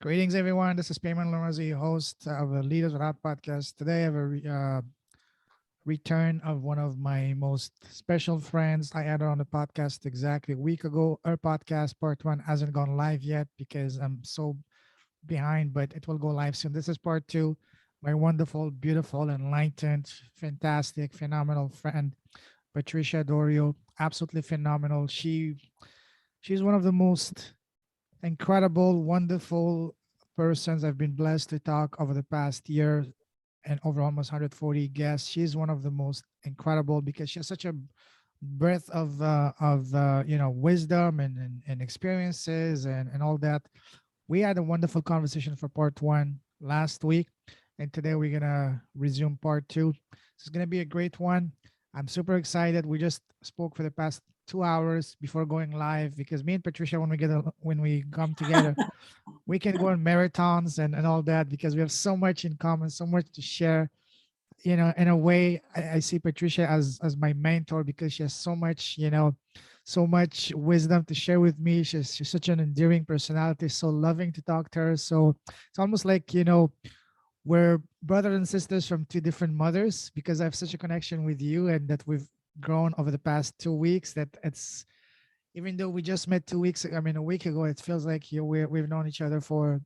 Greetings, everyone. This is Payman Lorenzi, host of the Leaders Without podcast. Today, I have a return of one of my most special friends. I added on the podcast exactly a week ago. Our podcast, part one, hasn't gone live yet because I'm so behind, but it will go live soon. This is part two. My wonderful, beautiful, enlightened, fantastic, phenomenal friend, Patricia Diorio. Absolutely phenomenal. She's one of the most incredible, wonderful persons I've been blessed to talk over the past year and over almost 140 guests. She's one of the most incredible because she has such a breadth of wisdom and experiences and all that. We had a wonderful conversation for part one last week, and today we're gonna resume part two. This is gonna be a great one. I'm super excited. We just spoke for the past 2 hours before going live because me and Patricia, when we come together, we can go on marathons and all that because we have so much in common, so much to share. In a way, I see Patricia as my mentor because she has so much wisdom to share with me. She's such an endearing personality, so loving to talk to her. So it's almost like we're brothers and sisters from two different mothers because I have such a connection with you and that we've grown over the past 2 weeks that it's even though we just met 2 weeks I mean a week ago, it feels like we've known each other for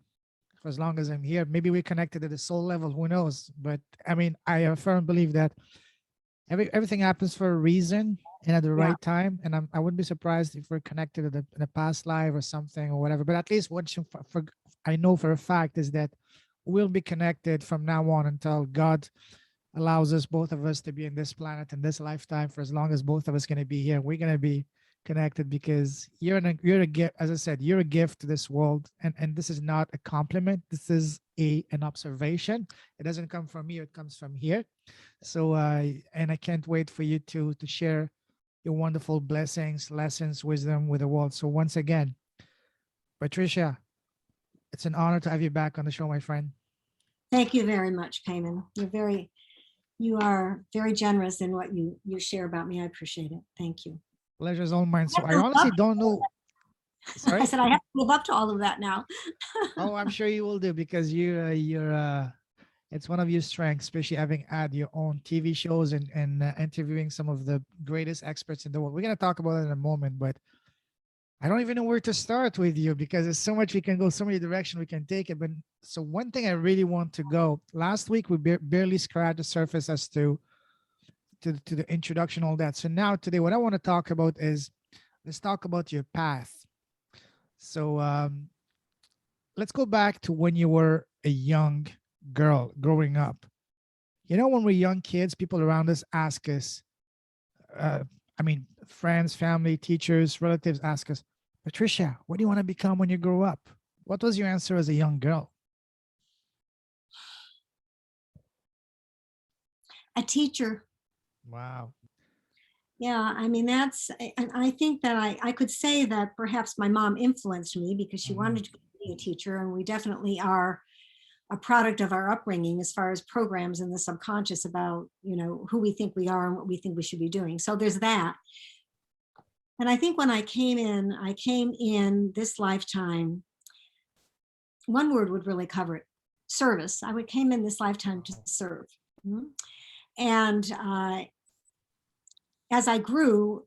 as long as I'm here. Maybe we're connected at the soul level, who knows? But I mean, I firmly believe that everything happens for a reason and at the Yeah, right time. And I wouldn't be surprised if we're connected in a past life or something or whatever. But at least I know for a fact is that we'll be connected from now on until God allows us, both of us, to be in this planet in this lifetime. For as long as both of us going to be here, we're going to be connected because you're a gift. As I said, you're a gift to this world, and this is not a compliment. This is a an observation. It doesn't come from me, it comes from here. So and I can't wait for you to share your wonderful blessings, lessons, wisdom with the world. So once again, Patricia, it's an honor to have you back on the show, my friend. thank you very much, Payman. You are very generous in what you share about me. I appreciate it. Thank you. Pleasure's all mine. I So have I to live honestly up don't know. I Sorry. said I have to live up to all of that now. Oh, I'm sure you will do because it's one of your strengths, especially having had your own TV shows and interviewing some of the greatest experts in the world. We're gonna talk about it in a moment, but I don't even know where to start with you because there's so much we can go, so many directions we can take it. But so one thing I really want to go. Last week we barely scratched the surface as to the introduction, all that. So now today, what I want to talk about is let's talk about your path. So let's go back to when you were a young girl growing up. When we're young kids, people around us ask us, uh, friends, family, teachers, relatives ask us, Patricia, what do you want to become when you grow up? What was your answer as a young girl? A teacher. Wow. Yeah, I mean, and I think that I could say that perhaps my mom influenced me because she Hmm. wanted to be a teacher, and we definitely are a product of our upbringing as far as programs in the subconscious about, who we think we are and what we think we should be doing. So there's that. And I think when I came in this lifetime, one word would really cover it: service. I would came in this lifetime to serve. Mhm. And as I grew,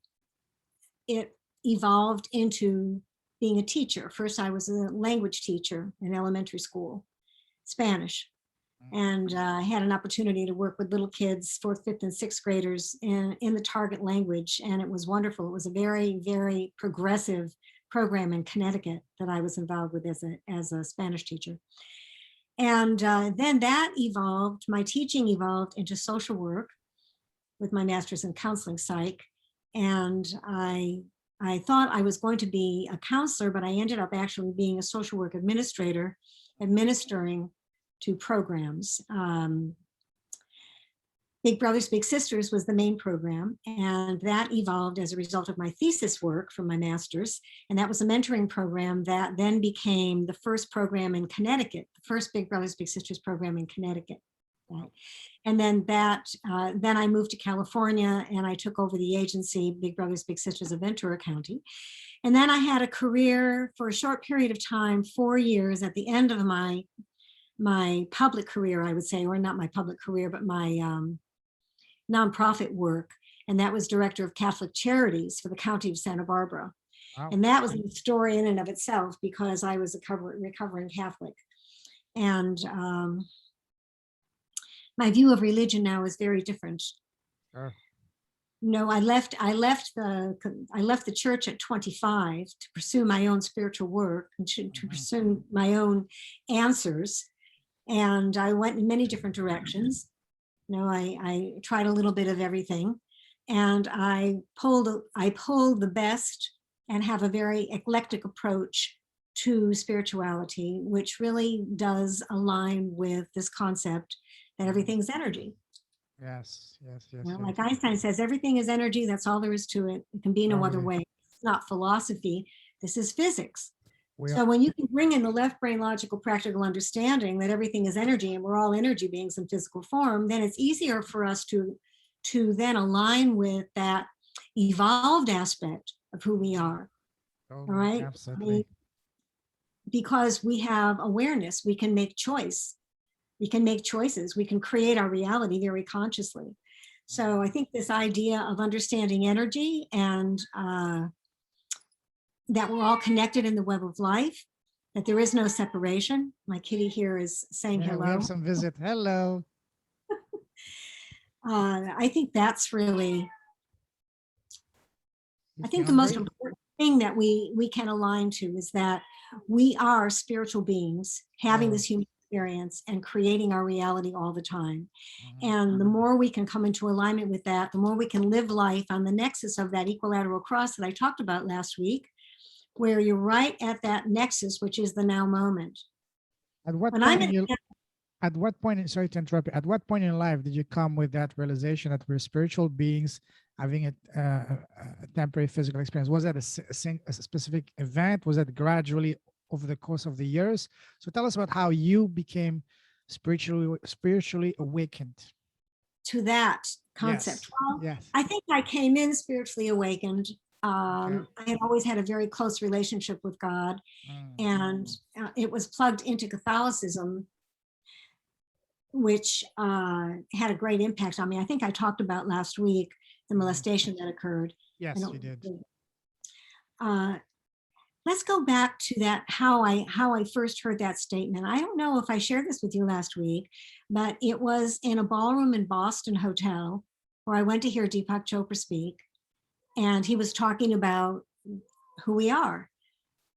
it evolved into being a teacher. First, I was a language teacher in elementary school, Spanish, and I had an opportunity to work with little kids, fourth, fifth, and sixth graders in the target language, and it was wonderful. It was a very, very progressive program in Connecticut that I was involved with as a Spanish teacher. And then that evolved, my teaching evolved into social work with my master's in counseling psych. And I thought I was going to be a counselor, but I ended up actually being a social work administrator, administering to programs. Big Brothers Big Sisters was the main program, and that evolved as a result of my thesis work from my master's. And that was a mentoring program that then became the first program in Connecticut, the first Big Brothers Big Sisters program in Connecticut. Right. And then then I moved to California and I took over the agency, Big Brothers Big Sisters of Ventura County. And then I had a career for a short period of time, 4 years at the end of my public career, I would say, or not my public career, but my nonprofit work. And that was director of Catholic Charities for the County of Santa Barbara. Wow. And that was a story in and of itself because I was a recovering Catholic. And my view of religion now is very different. Sure. No, I left the church at 25 to pursue my own spiritual work and to pursue my own answers. And I went in many different directions. I tried a little bit of everything, and I pulled the best and have a very eclectic approach to spirituality, which really does align with this concept that everything's energy. Yes. Like Einstein says, everything is energy. That's all there is to it. It can be no other way. It's not philosophy. This is physics. So when you can bring in the left brain logical practical understanding that everything is energy and we're all energy beings in physical form, then it's easier for us to then align with that evolved aspect of who we are. All right. Absolutely. Because we have awareness, we can make choice. We can make choices. We can create our reality very consciously. So I think this idea of understanding energy and that we're all connected in the web of life, that there is no separation. My kitty here is saying hello. We have some visit. Hello. I think that's really, I think the most important thing that we can align to is that we are spiritual beings having this human experience and creating our reality all the time. And the more we can come into alignment with that, the more we can live life on the nexus of that equilateral cross that I talked about last week, where you're right at that nexus, which is the now moment. At what point, sorry to interrupt you, at what point in life did you come with that realization that we're spiritual beings having a temporary physical experience? Was that a specific event? Was that gradually over the course of the years? So tell us about how you became spiritually awakened. To that concept. Yes. I think I came in spiritually awakened. I had always had a very close relationship with God, and it was plugged into Catholicism, which had a great impact on me. I think I talked about last week the molestation that occurred. Yes, you did. Let's go back to that, how I first heard that statement. I don't know if I shared this with you last week, but it was in a ballroom in Boston hotel where I went to hear Deepak Chopra speak. And he was talking about who we are.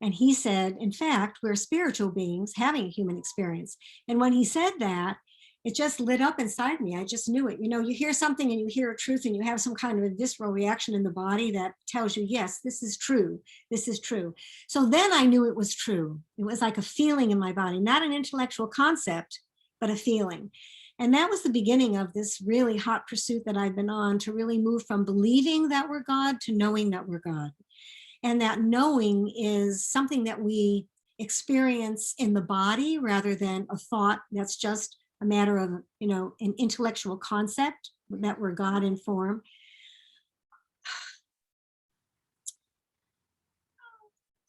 And he said, in fact, we're spiritual beings having a human experience. And when he said that, it just lit up inside me. I just knew it. You hear something and you hear a truth and you have some kind of a visceral reaction in the body that tells you, yes, this is true. This is true. So then I knew it was true. It was like a feeling in my body, not an intellectual concept, but a feeling. And that was the beginning of this really hot pursuit that I've been on to really move from believing that we're God to knowing that we're God. And that knowing is something that we experience in the body rather than a thought that's just a matter of, an intellectual concept that we're God in form.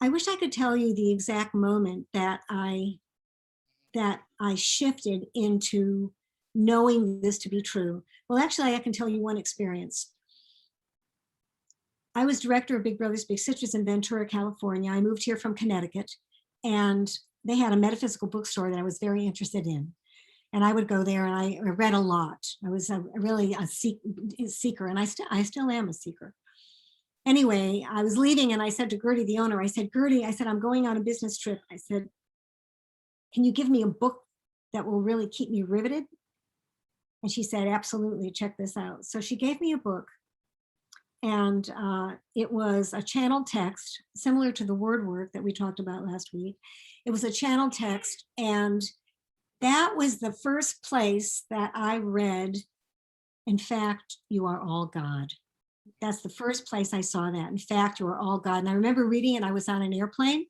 I wish I could tell you the exact moment that I shifted into knowing this to be true. Well, actually, I can tell you one experience. I was director of Big Brothers Big Sisters in Ventura, California. I moved here from Connecticut, and they had a metaphysical bookstore that I was very interested in. And I would go there and I read a lot. I was really a seeker, and I still am a seeker. Anyway, I was leaving and I said to Gertie, the owner, I said, Gertie, I'm going on a business trip. I said, can you give me a book that will really keep me riveted? And she said, absolutely, check this out. So she gave me a book, and it was a channeled text similar to the word work that we talked about last week. It was a channeled text, and that was the first place that I read, in fact, you are all God. That's the first place I saw that. In fact, you are all God. And I remember reading it. I was on an airplane.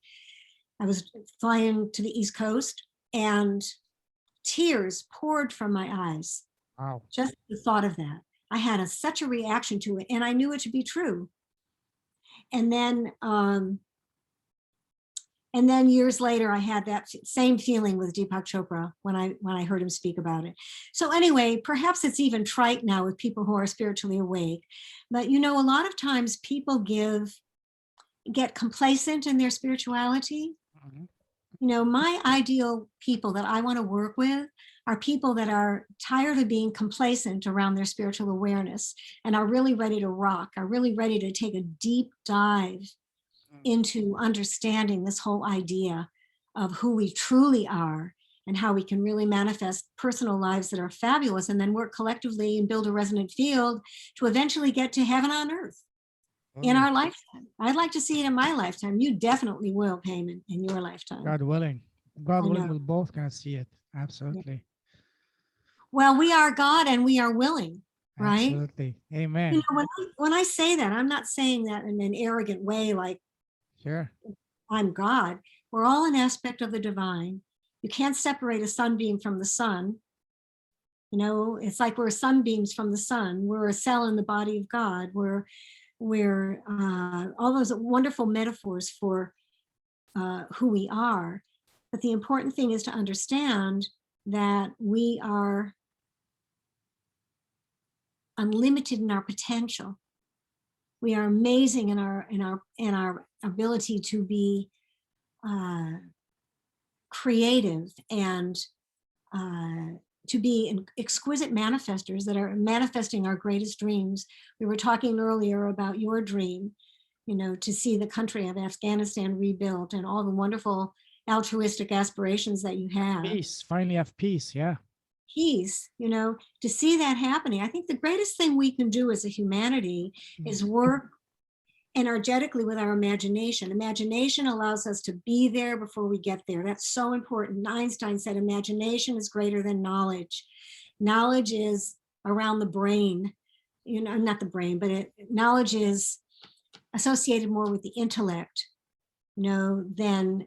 I was flying to the East Coast, and tears poured from my eyes. Wow. Just the thought of that. I had such a reaction to it, and I knew it to be true. And then years later, I had that same feeling with Deepak Chopra when I heard him speak about it. So anyway, perhaps it's even trite now with people who are spiritually awake. But you know, a lot of times people get complacent in their spirituality. Mhm. You know, my ideal people that I want to work with are people that are tired of being complacent around their spiritual awareness and are really ready to rock, are really ready to take a deep dive into understanding this whole idea of who we truly are and how we can really manifest personal lives that are fabulous, and then work collectively and build a resonant field to eventually get to heaven on earth in Totally. our lifetime. I'd like to see it in my lifetime. You definitely will, Payman, in your lifetime. God willing. God I willing, know. we'll both gonna see it. Yeah. Absolutely. Well, we are God and we are willing, right? Absolutely. You Amen. know, when I say that, I'm not saying that in an arrogant way, like Sure. I'm God. We're all an aspect of the divine. You can't separate a sunbeam from the sun. You know, it's like we're sunbeams from the sun. We're a cell in the body of God. We're all those wonderful metaphors for who we are. But the important thing is to understand that we are unlimited in our potential. We are amazing in our ability to be creative and to be exquisite manifestors that are manifesting our greatest dreams. We were talking earlier about your dream, you know, to see the country of Afghanistan rebuilt and all the wonderful altruistic aspirations that you have. Peace. Finally have peace. Yeah. Peace, you know, to see that happening. I think the greatest thing we can do as a humanity is work energetically with our imagination. Imagination allows us to be there before we get there. That's so important. Einstein said imagination is greater than knowledge. Knowledge is around the brain, you know, not the brain, but knowledge is associated more with the intellect, you know, than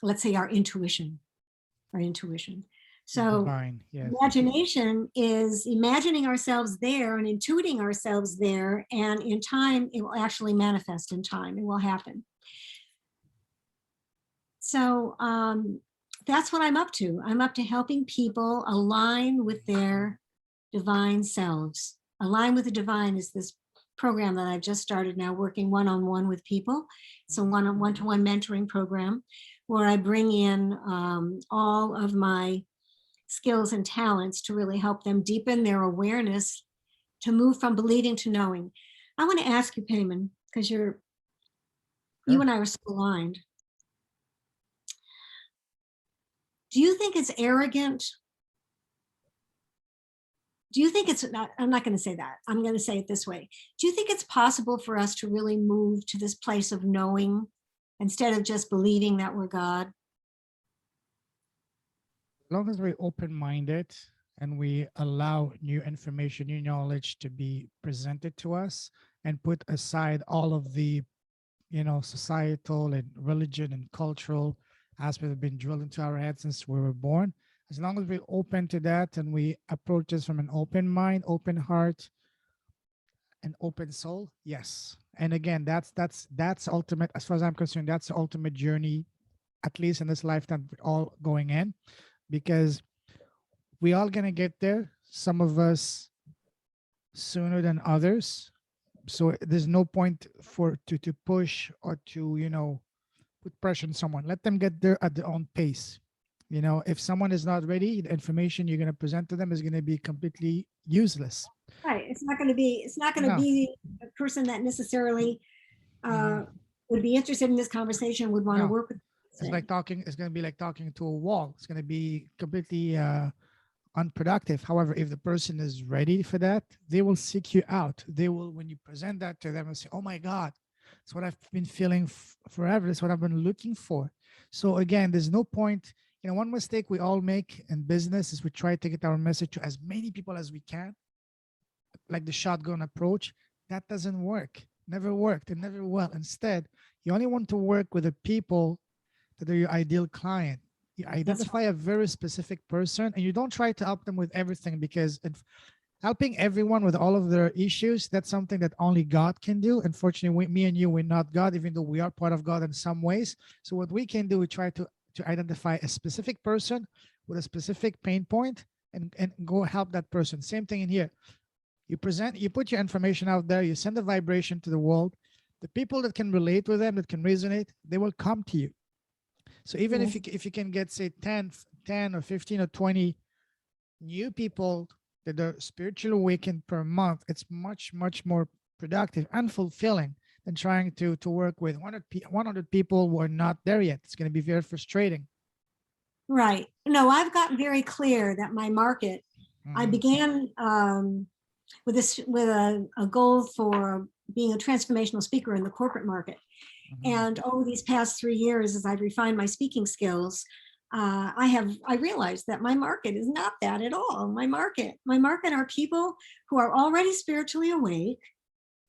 let's say our intuition. The So divine. Yes. imagination is imagining ourselves there and intuiting ourselves there, and in time, it will actually manifest in time. It will happen. So that's what I'm up to. I'm up to helping people align with their divine selves. Align with the Divine is this program that I've just started now, working one-on-one with people. It's a one-to-one mentoring program where I bring in all of my skills and talents to really help them deepen their awareness to move from believing to knowing. I want to ask you, Payman, because you Sure. and I are so aligned. Do you think it's arrogant? Do you think it's not, I'm not going to say that. I'm going to say it this way. Do you think it's possible for us to really move to this place of knowing instead of just believing that we're God? As long as we're open-minded and we allow new information, new knowledge to be presented to us, and put aside all of the, societal and religion and cultural aspects that have been drilled into our heads since we were born. As long as we're open to that and we approach this from an open mind, open heart, and open soul, yes. And again, that's ultimate, as far as I'm concerned, that's the ultimate journey, at least in this lifetime, we're all going in, because we all gonna get there. Some of us sooner than others. So there's no point to push or to put pressure on someone. Let them get there at their own pace. If someone is not ready, the information you're gonna present to them is gonna be completely useless. Right. It's not going to be. It's not going to No. be a person that necessarily Mhm. would be interested in this conversation, would want to No. work with. It's like talking. It's gonna be like talking to a wall. It's gonna be completely unproductive. However, if the person is ready for that, they will seek you out. They will, when you present that to them, and say, "Oh my God, it's what I've been feeling forever. It's what I've been looking for." So again, there's no point. One mistake we all make in business is we try to get our message to as many people as we can, like the shotgun approach. That doesn't work. Never worked and never will. Instead, you only want to work with the people that are your ideal client. You That's identify a very specific person, and you don't try to help them with everything, because helping everyone with all of their issues, that's something that only God can do. Unfortunately, me and you, we're not God, even though we are part of God in some ways. So what we can do, we try to identify a specific person with a specific pain point, and go help that person. Same thing in here. You put your information out there, you send a vibration to the world. The people that can relate with them, that can resonate, they will come to you. So even yes. if you can get, say, 10 or 15 or 20 new people that are spiritually awakened per month, it's much, much more productive and fulfilling than trying to work with 100 people who are not there yet. It's going to be very frustrating. Right. No, I've gotten very clear that my market, I Mhm, began with a goal for being a transformational speaker in the corporate market. mhm. And over these past 3 years, as I've refined my speaking skills, I realized that my market is not that at all. My market are people who are already spiritually awake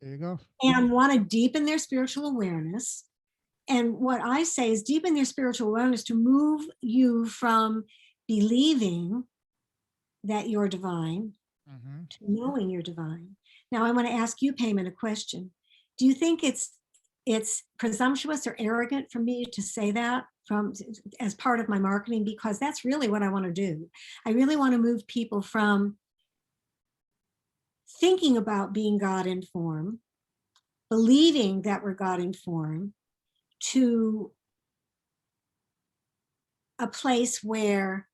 There you go. and want to deepen their spiritual awareness. And what I say is deepen their spiritual awareness to move you from believing that you're divine Mhm. to knowing you're divine. Now I want to ask you, Payman, a question. Do you think it's presumptuous or arrogant for me to say that from as part of my marketing? Because that's really what I want to do. I really want to move people from thinking about being God informed, believing that we're God informed, to a place where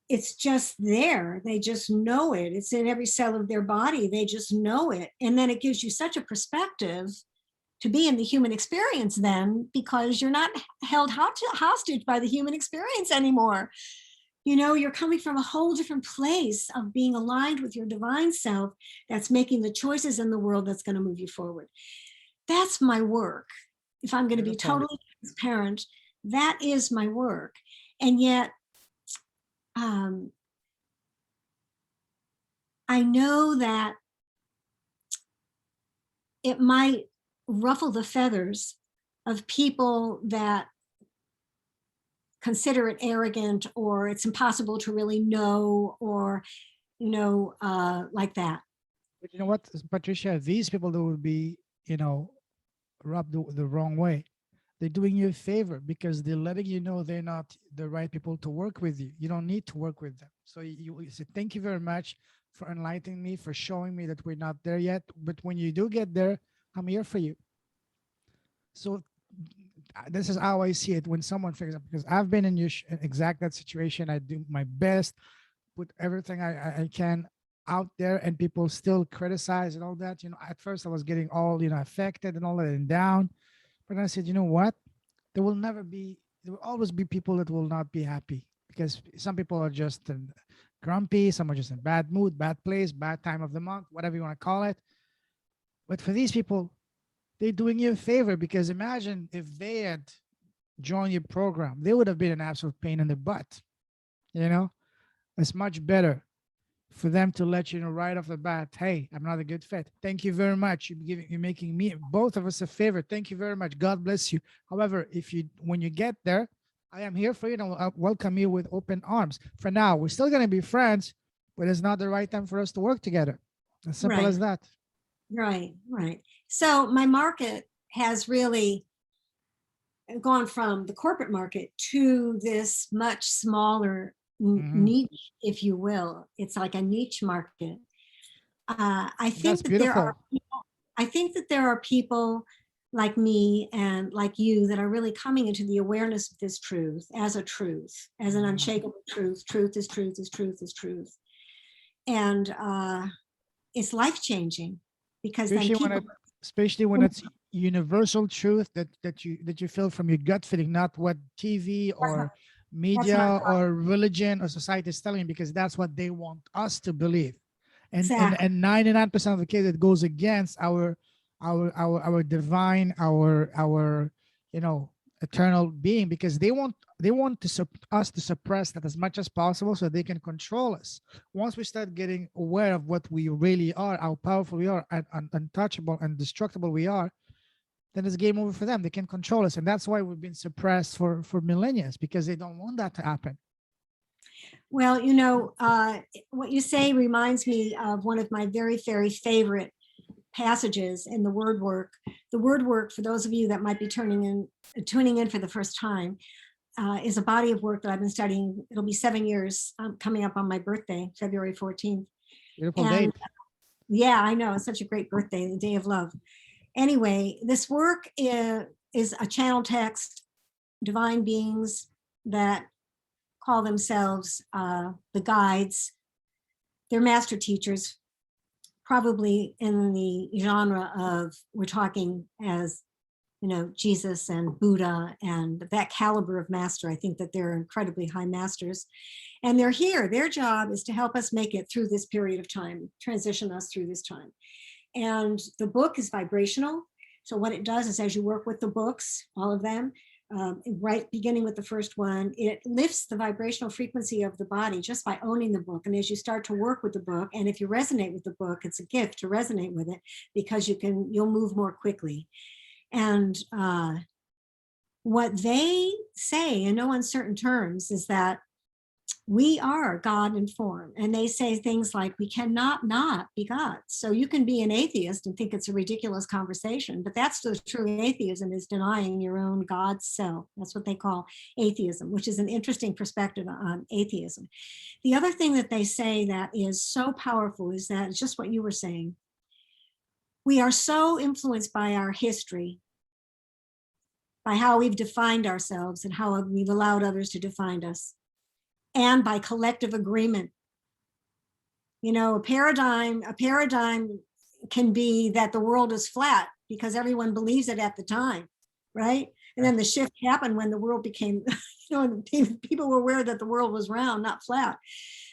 it's just there. They just know it. It's in every cell of their body. They just know it. And then it gives you such a perspective to be in the human experience then, because you're not held hostage by the human experience anymore. You know, you're coming from a whole different place of being aligned with your divine self that's making the choices in the world that's going to move you forward. That's my work. If I'm going to be Beautiful. totally transparent, that is my work. And yet, um, I know that it might ruffle the feathers of people that consider it arrogant or it's impossible to really know, or like that. But you know what, Patricia, these people that will be, rubbed the wrong way, they're doing you a favor, because they're letting you know they're not the right people to work with you. You don't need to work with them. So you say, thank you very much for enlightening me, for showing me that we're not there yet. But when you do get there, I'm here for you. So this is how I see it when someone figures out, because I've been in your exact that situation. I do my best, put everything I can out there, and people still criticize and all that. At first I was getting all, affected and all that and down. But I said, you know what? There will always be people that will not be happy, because some people are just grumpy, some are just in bad mood, bad place, bad time of the month, whatever you want to call it. But for these people, they're doing you a favor, because imagine if they had joined your program, they would have been an absolute pain in the butt. You know, it's much better for them to let you know right off the bat, hey, I'm not a good fit. Thank you very much. You're making me, both of us, a favor. Thank you very much. God bless you. However, when you get there, I am here for you, and I'll welcome you with open arms. For now, we're still going to be friends, but it's not the right time for us to work together. As simple Right, as that. right. So my market has really gone from the corporate market to this much smaller Hmm. niche, if you will. It's like a niche market. I That's think that there are beautiful. I think that there are people like me and like you that are really coming into the awareness of this truth, as an Mhm. unshakable truth. Truth is truth is truth is truth. And it's life changing, because then especially when people, it especially when it's universal truth that you feel from your gut feeling, not what TV that's or that's my media or religion or society is telling you, because that's what they want us to believe. and and exact. and 99% of the case, it goes against our divine, our eternal being, because they want us to suppress that as much as possible, so they can control us. Once we start getting aware of what we really are, how powerful we are, and untouchable and indestructible we are, then it's game over for them. They can control us. And that's why we've been suppressed for millennia, because they don't want that to happen. Well, what you say reminds me of one of my very, very favorite passages in the word work. The word work, for those of you that might be tuning in for the first time, is a body of work that I've been studying. It'll be 7 years coming up on my birthday, February 14th. Beautiful date. Yeah, I know. It's such a great birthday, the day of love. Anyway, this work is a channel text, divine beings that call themselves the guides. They're master teachers, probably in the genre of, we're talking as, Jesus and Buddha and that caliber of master. I think that they're incredibly high masters. And they're here. Their job is to help us make it through this period of time, transition us through this time. And the book is vibrational. So what it does is, as you work with the books, all of them, right, beginning with the first one, it lifts the vibrational frequency of the body just by owning the book. And as you start to work with the book, and if you resonate with the book, it's a gift to resonate with it, because you'll move more quickly. And what they say in no uncertain terms is that we are God in form. And they say things like, we cannot not be God. So you can be an atheist and think it's a ridiculous conversation, but that's the true atheism, is denying your own God self. That's what they call atheism, which is an interesting perspective on atheism. The other thing that they say that is so powerful is that it's just what you were saying. We are so influenced by our history, by how we've defined ourselves and how we've allowed others to define us, and by collective agreement. A paradigm can be that the world is flat because everyone believes it at the time, right? And then the shift happened when the world became, people were aware that the world was round, not flat.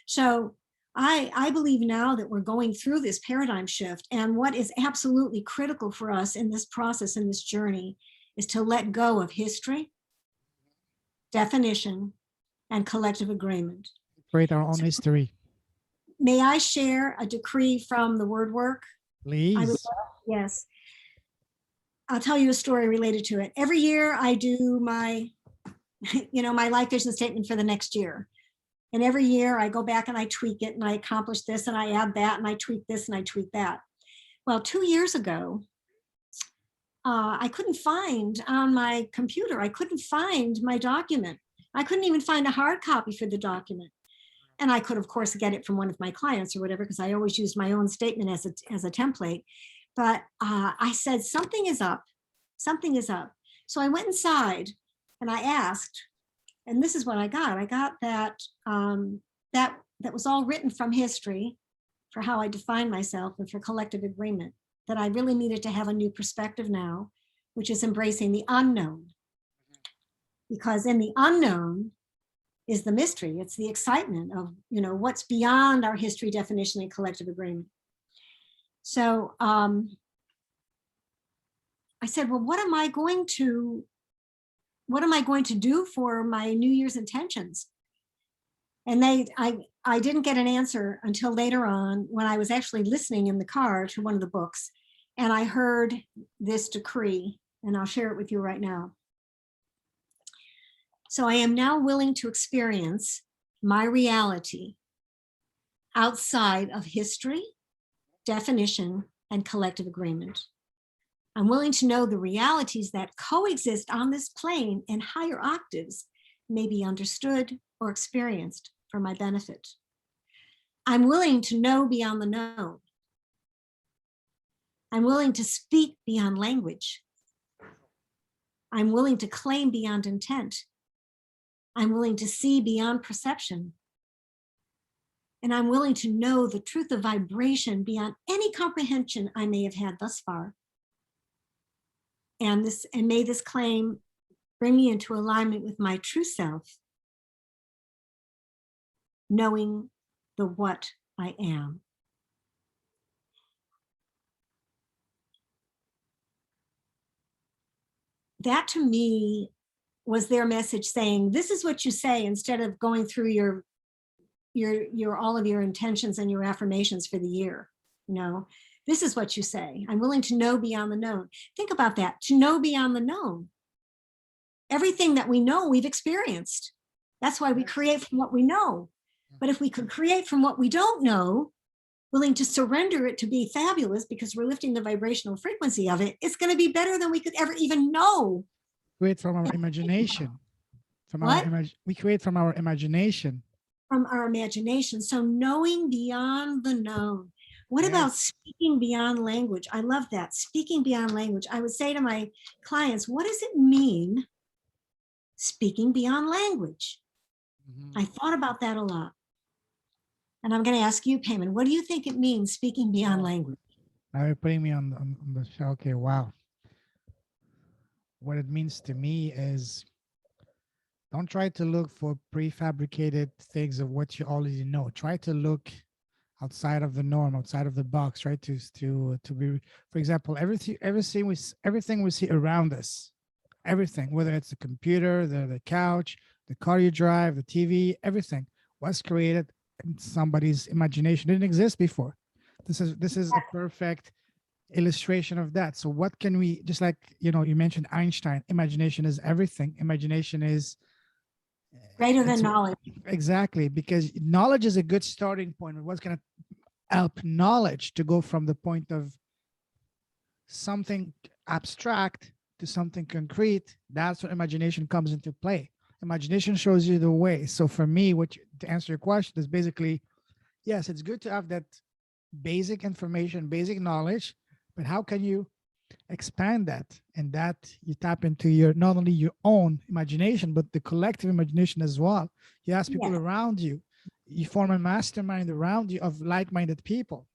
So I believe now that we're going through this paradigm shift. And what is absolutely critical for us in this process, in this journey, is to let go of history, definition, and collective agreement. Create our own history. May I share a decree from the word work? Please. Yes. I'll tell you a story related to it. Every year I do my life vision statement for the next year. And every year I go back and I tweak it, and I accomplish this and I add that and I tweak this and I tweak that. Well, 2 years ago, I couldn't find on my computer, I couldn't find my document. I couldn't even find a hard copy for the document. And I could, of course, get it from one of my clients or whatever, because I always used my own statement as a template. But I said, something is up. Something is up. So I went inside and I asked, and this is what I got. I got that that was all written from history for how I define myself and for collective agreement, that I really needed to have a new perspective now, which is embracing the unknown. Because in the unknown is the mystery. It's the excitement of, what's beyond our history, definition, and collective agreement. So I said, well, what am I going to do for my New Year's intentions? And I didn't get an answer until later on, when I was actually listening in the car to one of the books, and I heard this decree, and I'll share it with you right now. So I am now willing to experience my reality outside of history, definition, and collective agreement. I'm willing to know the realities that coexist on this plane in higher octaves may be understood or experienced for my benefit. I'm willing to know beyond the known. I'm willing to speak beyond language. I'm willing to claim beyond intent. I'm willing to see beyond perception. And I'm willing to know the truth of vibration beyond any comprehension I may have had thus far. And may this claim bring me into alignment with my true self, knowing the what I am. That to me was their message, saying, this is what you say, instead of going through your all of your intentions and your affirmations for the year. This is what you say. I'm willing to know beyond the known. Think about that. To know beyond the known. Everything that we know, we've experienced. That's why we create from what we know. But if we could create from what we don't know, willing to surrender it to be fabulous because we're lifting the vibrational frequency of it, it's going to be better than we could ever even know. Create from our imagination. What? We create from our imagination. From our imagination. So knowing beyond the known. What about speaking beyond language? I love that. Speaking beyond language. I would say to my clients, what does it mean speaking beyond language? I thought about that a lot. And I'm going to ask you, Payman, what do you think it means speaking beyond language? Now you're putting me on the show. Okay, wow. What it means to me is don't try to look for prefabricated things of what you already know. Try to look outside of the norm, outside of the box. Try to be, for example, everything we see around us, everything, whether it's the computer, the couch, the car you drive, the TV, everything was created in somebody's imagination. It didn't exist before. This is a perfect illustration of that. So what can we, just like, you mentioned Einstein, imagination is everything. Imagination is greater than knowledge. Exactly, because knowledge is a good starting point. What's going to help knowledge to go from the point of something abstract to something concrete? That's when imagination comes into play. Imagination shows you the way. So for me, to answer your question is basically, yes, it's good to have that basic information, basic knowledge, but how can you expand that? And that you tap into not only your own imagination, but the collective imagination as well. You ask people around you, you form a mastermind around you of like-minded people.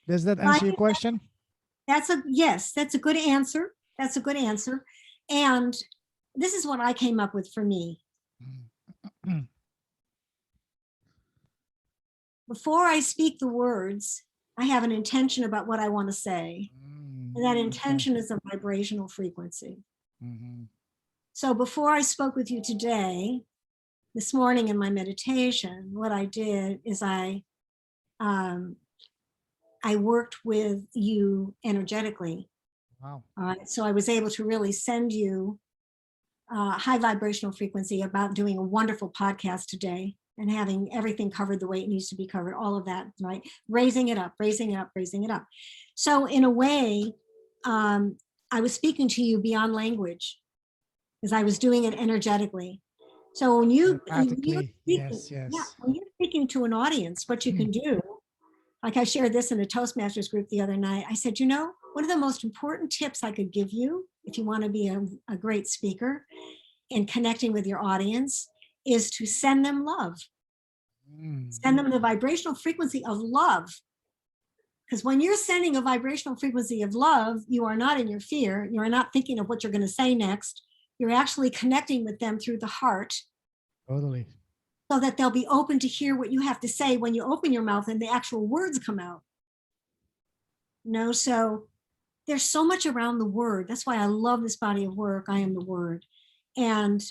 Does that answer your question? Yes, that's a good answer. That's a good answer. And this is what I came up with for me. Before I speak the words, I have an intention about what I want to say. And that intention is a vibrational frequency. So before I spoke with you today, this morning in my meditation, what I did is I worked with you energetically. Wow. So I was able to really send you high vibrational frequency about doing a wonderful podcast today and having everything covered the way it needs to be covered, all of that, right? Raising it up, raising it up, raising it up. So in a way, I was speaking to you beyond language because I was doing it energetically. So when you're speaking, yes. when you're speaking to an audience, what you can do, like I shared this in a Toastmasters group the other night, I said, one of the most important tips I could give you if you want to be a great speaker in connecting with your audience is to send them love. Send them the vibrational frequency of love. Because when you're sending a vibrational frequency of love, you are not in your fear. You are not thinking of what you're going to say next. You're actually connecting with them through the heart. Totally. So that they'll be open to hear what you have to say when you open your mouth and the actual words come out. So there's so much around the word. That's why I love this body of work. I am the word. And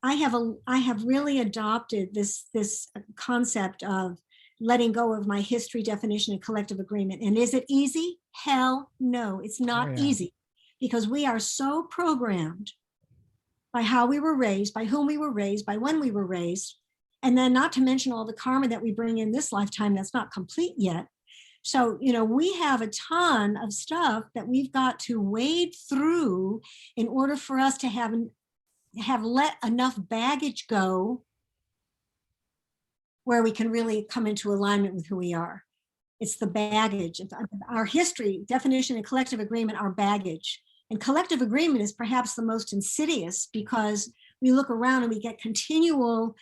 I have really adopted this concept of letting go of my history, definition, and collective agreement. And is it easy? Hell no, it's not easy, because we are so programmed by how we were raised, by whom we were raised, by when we were raised, and then not to mention all the karma that we bring in this lifetime that's not complete yet. So, we have a ton of stuff that we've got to wade through in order for us to have let enough baggage go where we can really come into alignment with who we are. It's the baggage. Our history, definition, and collective agreement are baggage. And collective agreement is perhaps the most insidious, because we look around and we get continual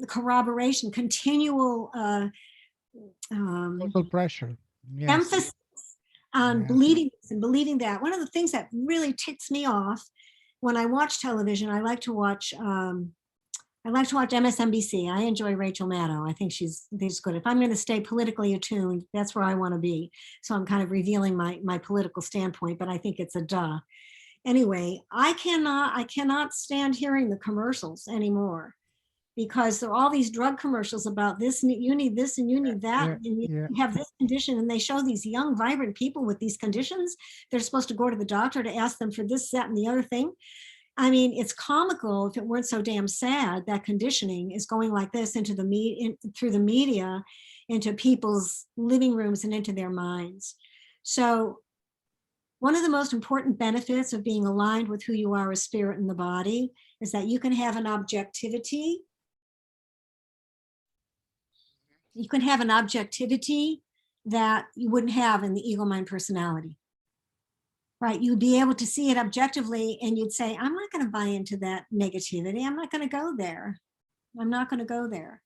corroboration, continual total pressure. Yes. Emphasis on believing this and believing that. One of the things that really ticks me off when I watch television, I like to watch MSNBC. I enjoy Rachel Maddow. I think she's good. If I'm going to stay politically attuned, that's where I want to be. So I'm kind of revealing my political standpoint, but I think it's a duh. Anyway, I cannot stand hearing the commercials anymore. because there are all these drug commercials about this, and you need this and you need that, Yeah, and you yeah. have this condition, and they show these young, vibrant people with these conditions. They're supposed to go to the doctor to ask them for this, that, and the other thing. I mean, it's comical if it weren't so damn sad that conditioning is going like this into through the media, into people's living rooms and into their minds. So one of the most important benefits of being aligned with who you are as spirit in the body is that you can have an objectivity. You can have an objectivity that you wouldn't have in the ego mind personality. Right? You'd be able to see it objectively and you'd say, I'm not going to buy into that negativity. I'm not going to go there. I'm not going to go there.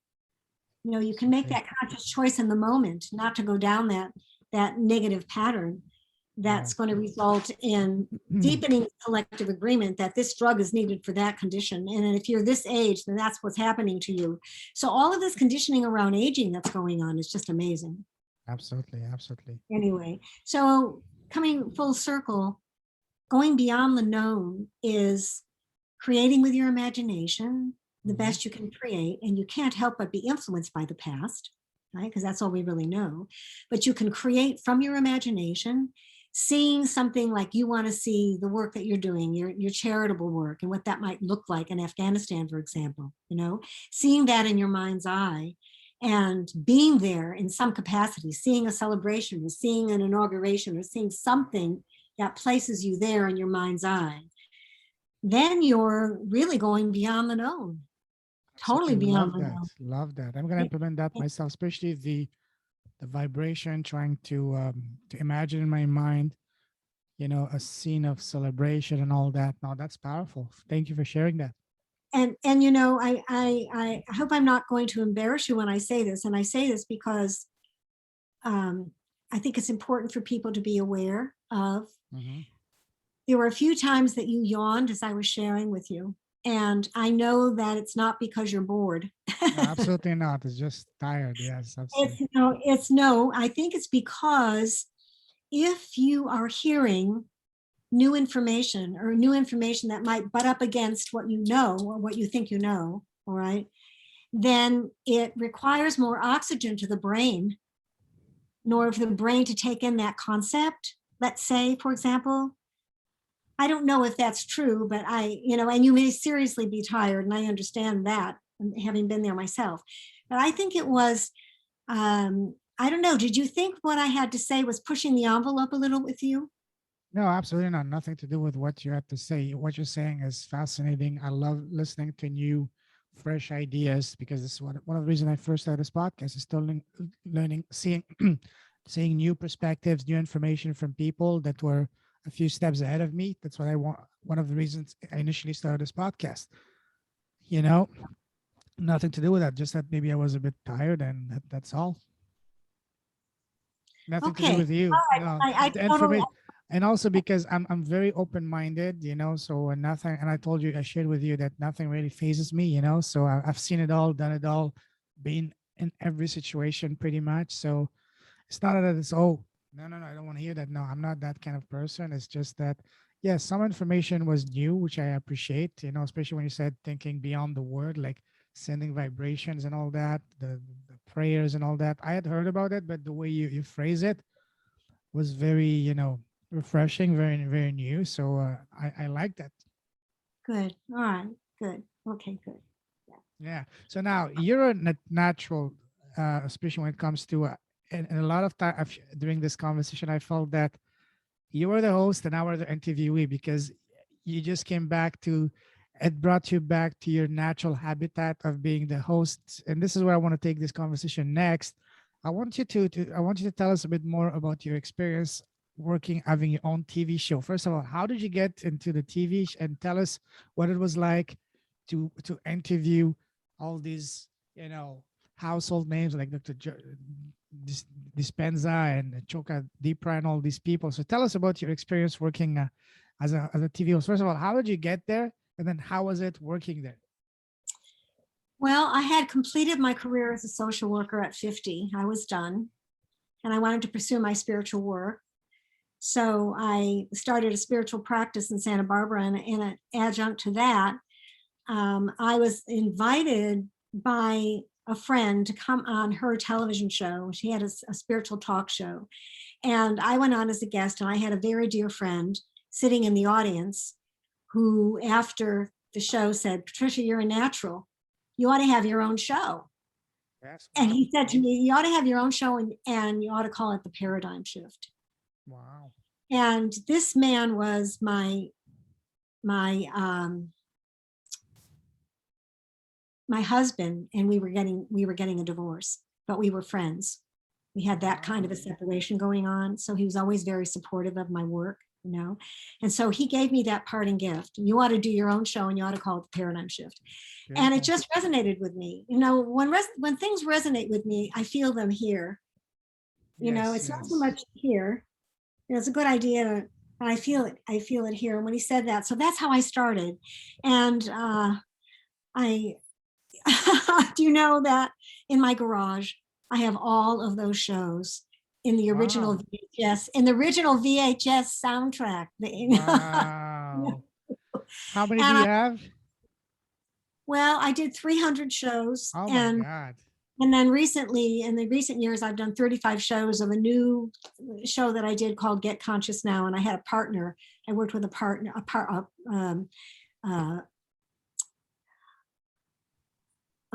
You know, you can make that conscious choice in the moment, not to go down that negative pattern that's going to result in deepening collective agreement that this drug is needed for that condition. And if you're this age, then that's what's happening to you. So all of this conditioning around aging that's going on is just amazing. Absolutely, absolutely. Anyway, so coming full circle, going beyond the known is creating with your imagination the best you can create, and you can't help but be influenced by the past, right? Because that's all we really know. But you can create from your imagination, seeing something like you want to see the work that you're doing, your charitable work, and what that might look like in Afghanistan, for example, you know, seeing that in your mind's eye and being there in some capacity, seeing a celebration or seeing an inauguration or seeing something that places you there in your mind's eye, then you're really going beyond the known. Totally beyond the known. Love that. I'm gonna implement that myself, especially the vibration, trying to imagine in my mind, you know, a scene of celebration and all that. No, that's powerful. Thank you for sharing that. And you know, I hope I'm not going to embarrass you when I say this, and I say this because I think it's important for people to be aware of. There were a few times that you yawned as I was sharing with you. And I know that it's not because you're bored. No, absolutely not. It's just tired. Yes, no, I think it's because if you are hearing new information or new information that might butt up against what you know or what you think you know, all right, then it requires more oxygen to the brain in order for the brain to take in that concept. Let's say, for example, I don't know if that's true, but and you may seriously be tired, and I understand that, having been there myself. But I think it was, I don't know, did you think what I had to say was pushing the envelope a little with you? No, absolutely not. Nothing to do with what you have to say. What you're saying is fascinating. I love listening to new, fresh ideas, because this is one of the reasons I first started this podcast is still learning, seeing, seeing new perspectives, new information from people that were a few steps ahead of me. That's what I want. One of the reasons I initially started this podcast, you know, nothing to do with that. Just that maybe I was a bit tired, and that's all. Nothing to do Okay. with you. All right. No, I the totally, information, and also because I'm very open minded, you know. So nothing, and I told you, I shared with you that nothing really phases me, you know. So I've seen it all, done it all, been in every situation pretty much. So it's not that it's no, I don't want to hear that. No, I'm not that kind of person. It's just that, yes, some information was new, which I appreciate, you know, especially when you said thinking beyond the word, like sending vibrations and all that, the prayers and all that. I had heard about it, but the way you phrase it was very, you know, refreshing, very, very new. So I like that. good. All right. Good. Okay, good. Yeah. So now you're a natural, especially when it comes to, and a lot of time during this conversation, I felt that you were the host and I were the interviewee, because you just came back to, it brought you back to your natural habitat of being the host. And this is where I want to take this conversation next. I want you I want you to tell us a bit more about your experience working, having your own TV show. First of all, how did you get into the TV and tell us what it was like to interview all these, you know, household names like Dispenza and Choka Deepra and all these people. So tell us about your experience working as a TV host. First of all, how did you get there? And then how was it working there? Well, I had completed my career as a social worker at 50. I was done, and I wanted to pursue my spiritual work. So I started a spiritual practice in Santa Barbara, and in an adjunct to that, I was invited by a friend to come on her television show. She had a spiritual talk show. And I went on as a guest, and I had a very dear friend sitting in the audience who, after the show, said, Patricia, you're a natural. You ought to have your own show. Yes. And Wow. he said to me, you ought to have your own show, and you ought to call it the Paradigm Shift. Wow. And this man was my husband, and we were getting a divorce, but we were friends. We had that kind of a separation going on. So he was always very supportive of my work, you know. And so he gave me that parting gift. You ought to do your own show, and you ought to call it the Paradigm Shift. And it just resonated with me. You know, when things resonate with me, I feel them here. You know, it's not so much here. You know, it's a good idea, but I feel it here. And when he said that, so that's how I started. And I do you know that in my garage, I have all of those shows in the original VHS, soundtrack. Wow. How many do And you have? well, I did 300 shows. Oh my God. And then recently, in the recent years, I've done 35 shows of a new show that I did called Get Conscious Now. And I had a partner. I worked with a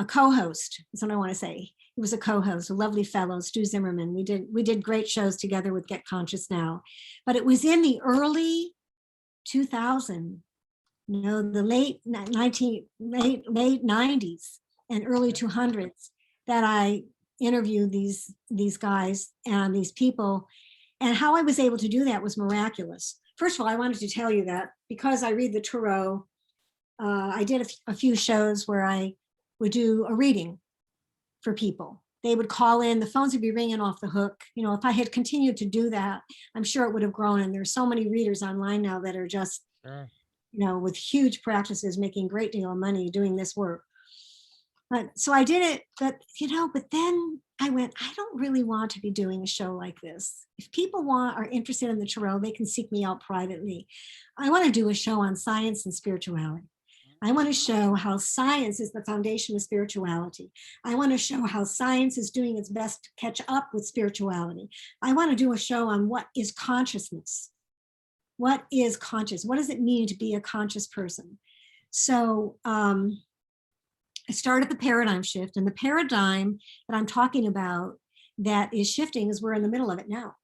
co-host is what I want to say. He was a co-host, a lovely fellow, Stu Zimmerman. We did great shows together with Get Conscious Now. But it was in the early 2000, you know, the late 90s and early 200s that I interviewed these guys and these people. And how I was able to do that was miraculous. First of all, I wanted to tell you that because I read the tarot, I did a few shows where I would do a reading for people. They would call in, the phones would be ringing off the hook. You know, if I had continued to do that, I'm sure it would have grown. And there's so many readers online now that are just, you know, with huge practices, making a great deal of money doing this work. But so I did it, but then I went, I don't really want to be doing a show like this. If people are interested in the tarot, they can seek me out privately. I want to do a show on science and spirituality. I want to show how science is the foundation of spirituality. I want to show how science is doing its best to catch up with spirituality. I want to do a show on what is consciousness. What is conscious? What does it mean to be a conscious person? So I started the Paradigm Shift, and the paradigm that I'm talking about that is shifting is we're in the middle of it now.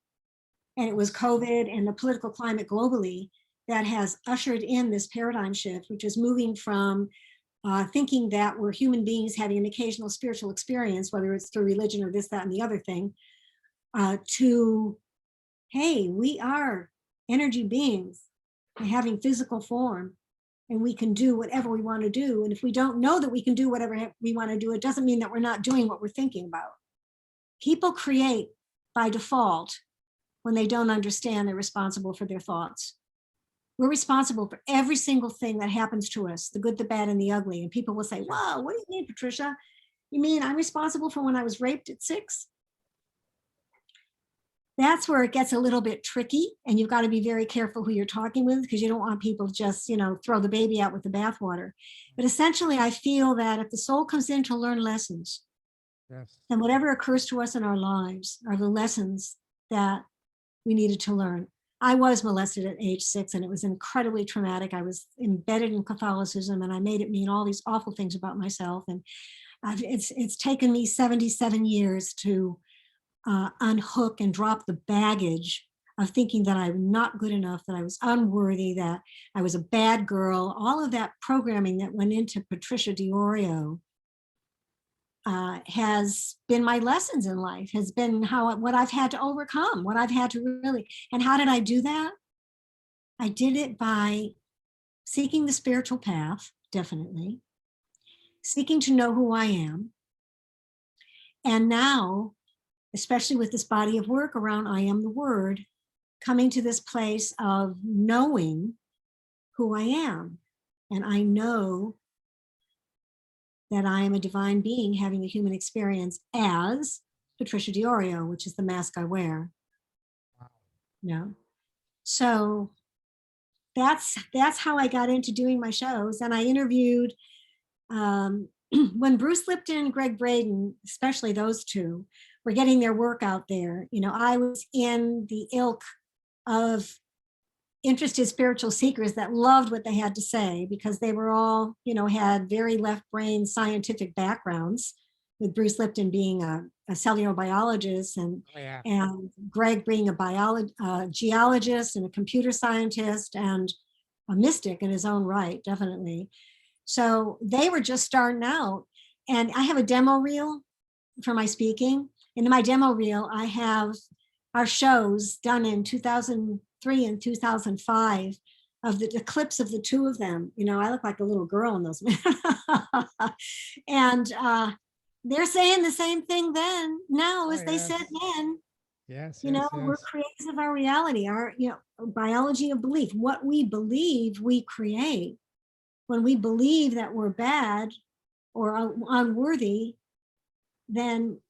And it was COVID and the political climate globally that has ushered in this paradigm shift, which is moving from thinking that we're human beings having an occasional spiritual experience, whether it's through religion or this, that, and the other thing, to, hey, we are energy beings having physical form, and we can do whatever we want to do. And if we don't know that we can do whatever we want to do, it doesn't mean that we're not doing what we're thinking about. People create by default when they don't understand they're responsible for their thoughts. We're responsible for every single thing that happens to us, the good, the bad, and the ugly. And people will say, wow, what do you mean, Patricia? You mean I'm responsible for when I was raped at 6? That's where it gets a little bit tricky, and you've got to be very careful who you're talking with, because you don't want people to just, throw the baby out with the bathwater. But essentially, I feel that if the soul comes in to learn lessons, then whatever occurs to us in our lives are the lessons that we needed to learn. I was molested at age 6, and it was incredibly traumatic. I was embedded in Catholicism, and I made it mean all these awful things about myself. And it's taken me 77 years to unhook and drop the baggage of thinking that I'm not good enough, that I was unworthy, that I was a bad girl. All of that programming that went into Patricia Diorio has been my lessons in life, has been what I've had to overcome, what I've had to really, and how did I do that? I did it by seeking the spiritual path, definitely, seeking to know who I am. And now, especially with this body of work around I am the word, coming to this place of knowing who I am. And I know that I am a divine being having a human experience as Patricia Diorio, which is the mask I wear. So that's how I got into doing my shows. And I interviewed when Bruce Lipton and Greg Braden, especially those two, were getting their work out there, I was in the ilk of interested spiritual seekers that loved what they had to say because they were all, had very left brain scientific backgrounds, with Bruce Lipton being a cellular biologist Oh, yeah. and Greg being a geologist and a computer scientist and a mystic in his own right, definitely. So they were just starting out. And I have a demo reel for my speaking. In my demo reel, I have our shows done in 2003 and 2005 of the clips of the two of them. I look like a little girl in those. And they're saying the same thing now as they said then. Yes, We're creators of our reality, our biology of belief. What we believe, we create. When we believe that we're bad or unworthy, then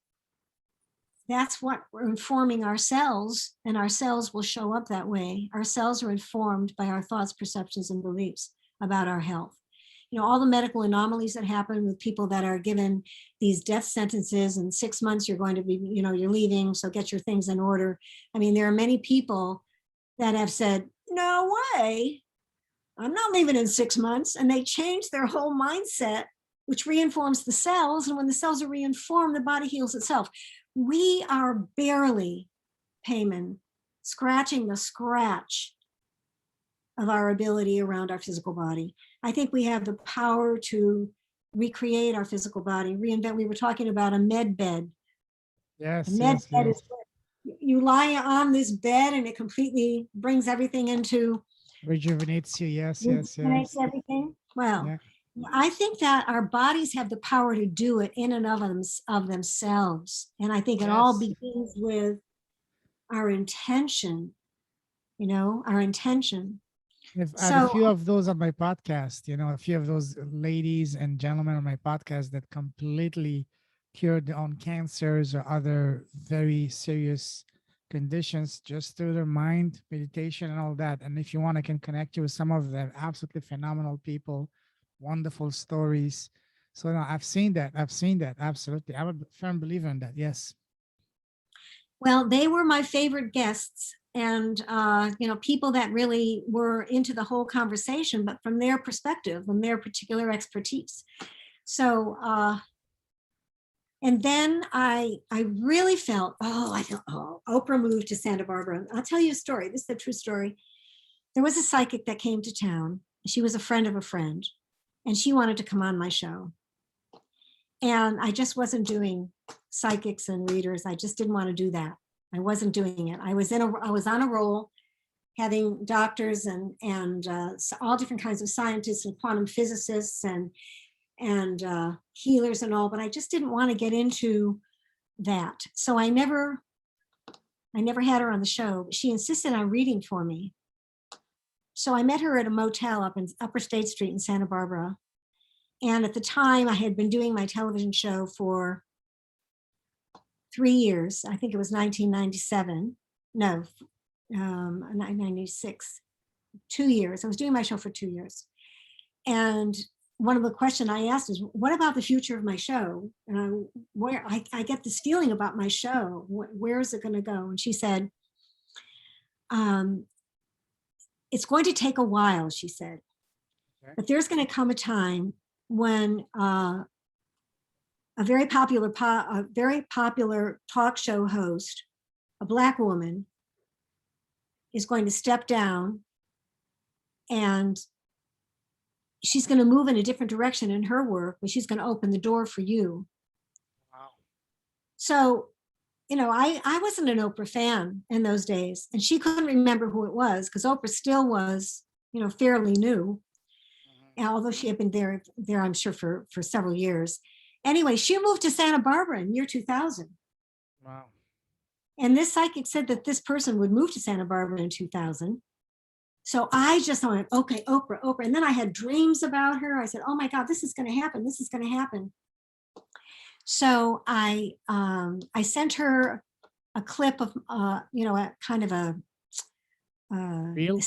that's what we're informing ourselves, and our cells will show up that way. Our cells are informed by our thoughts, perceptions, and beliefs about our health. All the medical anomalies that happen with people that are given these death sentences, in 6 months you're going to be, you're leaving, so get your things in order. I mean, there are many people that have said, no way, I'm not leaving in 6 months. And they change their whole mindset, which reinforms the cells. And when the cells are reinformed, the body heals itself. We are barely, Payman, scratching the scratch of our ability around our physical body. I think we have the power to recreate our physical body, reinvent. We were talking about a med bed. Yes, A med yes, bed yes. is you lie on this bed and it completely brings everything into Rejuvenates you. Yes, yes, rejuvenates yes. everything. Well, Yeah. I think that our bodies have the power to do it in and of themselves. And I think it all Yes. begins with our intention, our intention. I've had a So, few of those on my podcast, a few of those ladies and gentlemen on my podcast that completely cured their own cancers or other very serious conditions just through their mind, meditation, and all that. And if you want, I can connect you with some of them. Absolutely phenomenal people, wonderful stories. So no, I've seen that. I've seen that. Absolutely. I'm a firm believer in that. Yes. well, they were my favorite guests, and people that really were into the whole conversation, but from their perspective, from their particular expertise. So, and then I really felt, Oprah moved to Santa Barbara. I'll tell you a story. This is a true story. There was a psychic that came to town. She was a friend of a friend, and she wanted to come on my show. And I just wasn't doing psychics and readers. I just didn't want to do that. I wasn't doing it. I was on a roll, having doctors and all different kinds of scientists and quantum physicists and healers and all, but I just didn't want to get into that. So I never had her on the show, but she insisted on reading for me. So I met her at a motel up in Upper State Street in Santa Barbara. And at the time I had been doing my television show for 3 years. I think it was 1997. No, 1996, 2 years. I was doing my show for 2 years. And one of the questions I asked is, what about the future of my show? And I get this feeling about my show. Where is it going to go? And she said, it's going to take a while, she said. Okay. But there's going to come a time when a very popular talk show host, a Black woman, is going to step down, and she's going to move in a different direction in her work, but she's going to open the door for you. Wow. So, I wasn't an Oprah fan in those days, and she couldn't remember who it was because Oprah still was, fairly new, although she had been there, I'm sure, for several years. Anyway, she moved to Santa Barbara in year 2000. Wow. And this psychic said that this person would move to Santa Barbara in 2000. So I just went, okay, Oprah. And then I had dreams about her. I said, oh my God, this is going to happen. This is going to happen. So I sent her a clip of, a kind of a Real?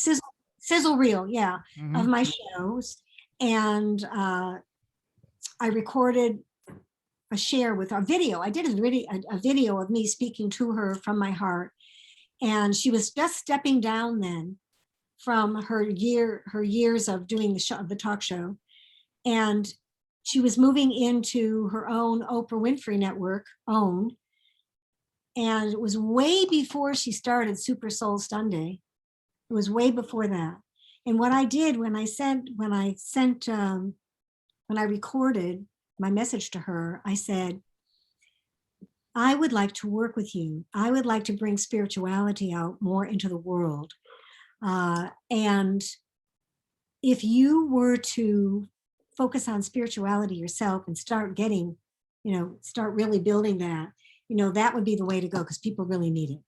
sizzle reel, yeah, Mhm. of my shows. And I recorded a share with a video. I did a video of me speaking to her from my heart. And she was just stepping down then from her years of doing the talk show. And she was moving into her own Oprah Winfrey Network own. And it was way before she started Super Soul Sunday. It was way before that. And what I did when I recorded my message to her, I said, I would like to work with you. I would like to bring spirituality out more into the world. And if you were to focus on spirituality yourself and start getting, start really building that, that would be the way to go because people really need it.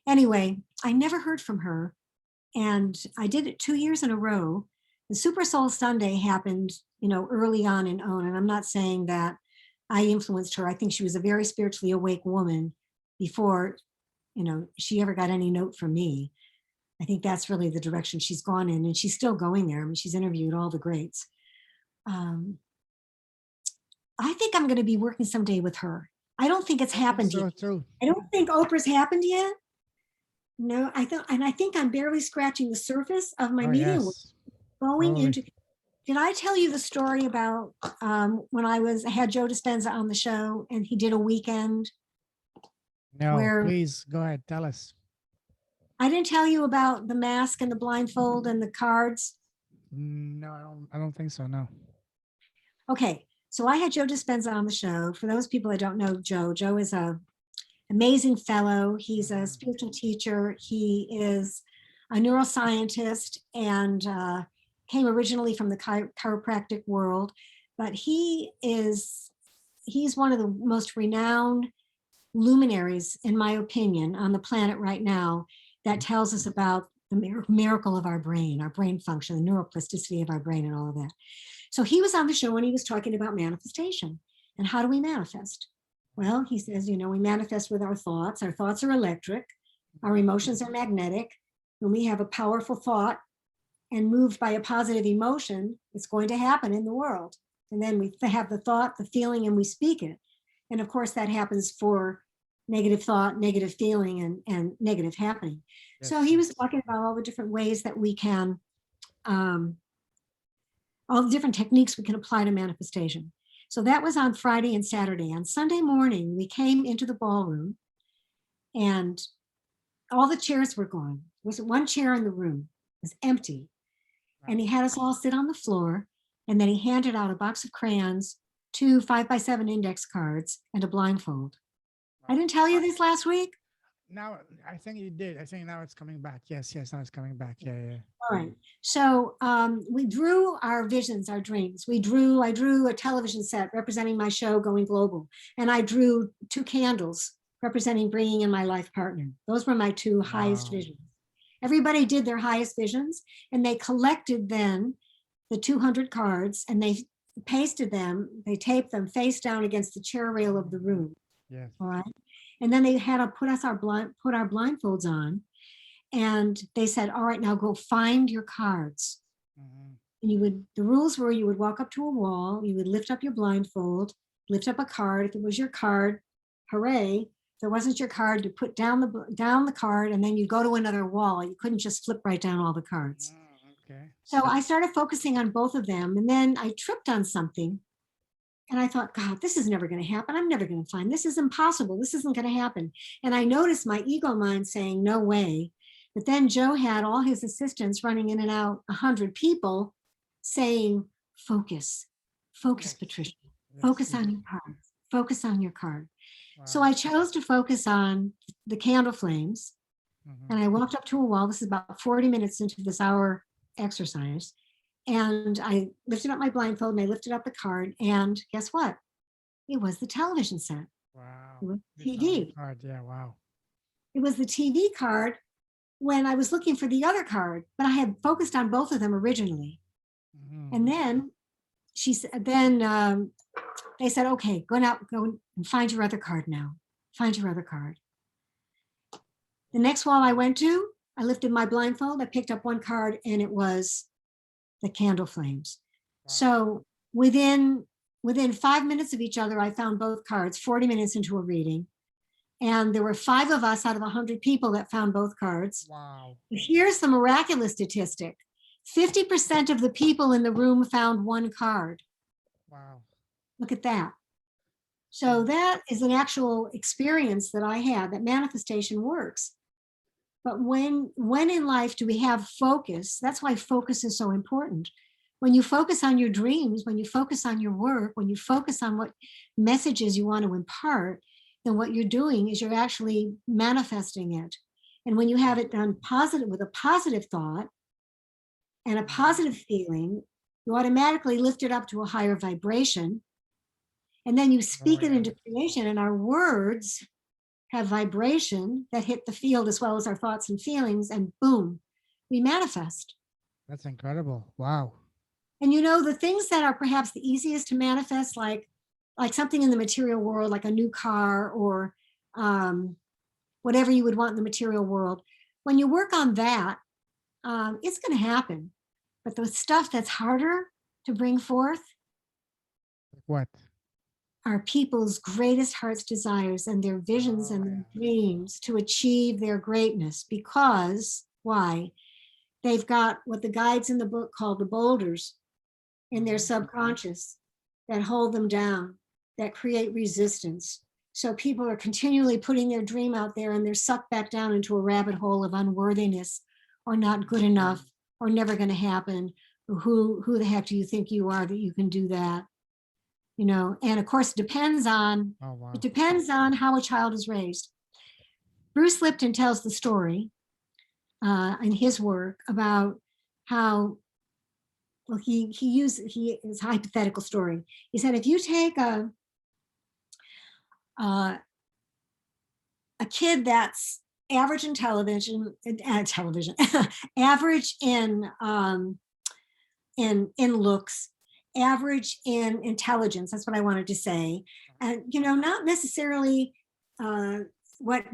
Anyway, I never heard from her. And I did it 2 years in a row. The Super Soul Sunday happened, early on in OWN. And I'm not saying that I influenced her. I think she was a very spiritually awake woman before, she ever got any note from me. I think that's really the direction she's gone in, and she's still going there. I mean, she's interviewed all the greats. I think I'm going to be working someday with her. I don't think it's happened yet. True. I don't think Oprah's happened yet. No, I think I'm barely scratching the surface of my meeting. Yes. Going Totally. into. Did I tell you the story about when I had Joe Dispenza on the show and he did a weekend? No, Where- please go ahead. Tell us. I didn't tell you about the mask and the blindfold and the cards. No, I don't think so. No. Okay, so I had Joe Dispenza on the show. For those people that don't know Joe is a amazing fellow. He's a spiritual teacher. He is a neuroscientist and came originally from the chiropractic world, but he's one of the most renowned luminaries, in my opinion, on the planet right now that tells us about the miracle of our brain function, the neuroplasticity of our brain and all of that. So he was on the show and he was talking about manifestation and how do we manifest? Well, he says, we manifest with our thoughts. Our thoughts are electric. Our emotions are magnetic. When we have a powerful thought and moved by a positive emotion, it's going to happen in the world. And then we have the thought, the feeling, and we speak it. And of course, that happens for negative thought, negative feeling, and negative happening. Yes. So he was talking about all the different ways that we can, all the different techniques we can apply to manifestation. So that was on Friday and Saturday. On Sunday morning, we came into the ballroom and all the chairs were gone. There wasn't one chair in the room. It was empty. And he had us all sit on the floor. And then he handed out a box of crayons, 2 5x7 index cards, and a blindfold. I didn't tell you this last week? Now, I think you did. I think now it's coming back. Yes, now it's coming back. Yeah. All right. So we drew our visions, our dreams. I drew a television set representing my show going global. And I drew 2 candles representing bringing in my life partner. Those were my 2 highest visions. Everybody did their highest visions and they collected then the 200 cards and they pasted them, they taped them face down against the chair rail of the room. Yes. All right. And then they had to put our blindfolds on. And they said, all right, now go find your cards. And the rules were you would walk up to a wall, you would lift up your blindfold, lift up a card. If it was your card, hooray. If it wasn't your card, you put down the card and then you go to another wall. You couldn't just flip right down all the cards. Okay. So I started focusing on both of them. And then I tripped on something. And I thought, God, this is never going to happen. I'm never going to find this. Is impossible. This isn't going to happen. And I noticed my ego mind saying, no way. But then Joe had all his assistants running in and out, 100 people saying, focus, Patricia, focus on your card, focus on your card. Wow. So I chose to focus on the candle flames. And I walked up to a wall. This is about 40 minutes into this hour exercise. And I lifted up my blindfold and I lifted up the card. And guess what? It was the television set. Wow. It was TV. Card. Yeah, wow. It was the TV card when I was looking for the other card, but I had focused on both of them originally. And then they said, okay, go and find your other card now. Find your other card. The next wall I went to, I lifted my blindfold, I picked up one card and it was the candle flames. Wow. So within within 5 minutes of each other, I found both cards 40 minutes into a reading. And there were 5 of us out of 100 people that found both cards. Wow. Here's the miraculous statistic. 50% of the people in the room found one card. Wow. Look at that. So that is an actual experience that I had, that manifestation works. But when in life do we have focus? That's why focus is so important. When you focus on your dreams, when you focus on your work, when you focus on what messages you want to impart, then what you're doing is you're actually manifesting it. And when you have it done positive, with a positive thought and a positive feeling, you automatically lift it up to a higher vibration. And then you speak it into creation, and our words have vibration that hit the field as well as our thoughts and feelings, and boom, we manifest. That's incredible. Wow. And you know, the things that are perhaps the easiest to manifest, like something in the material world, like a new car or whatever you would want in the material world, when you work on that, it's going to happen. But the stuff that's harder to bring forth What? are people's greatest heart's desires and their visions and their dreams to achieve their greatness. Because why? They've got what the guides in the book call the boulders in their subconscious that hold them down, that create resistance. So people are continually putting their dream out there, and they're sucked back down into a rabbit hole of unworthiness, or not good enough, or never going to happen. Who the heck do you think you are that you can do that? You know, and of course, it depends on how a child is raised. Bruce Lipton tells the story in his work about how, well, his hypothetical story. He said, if you take a kid that's average in average in looks, average in intelligence, that's what I wanted to say, and you know, not necessarily what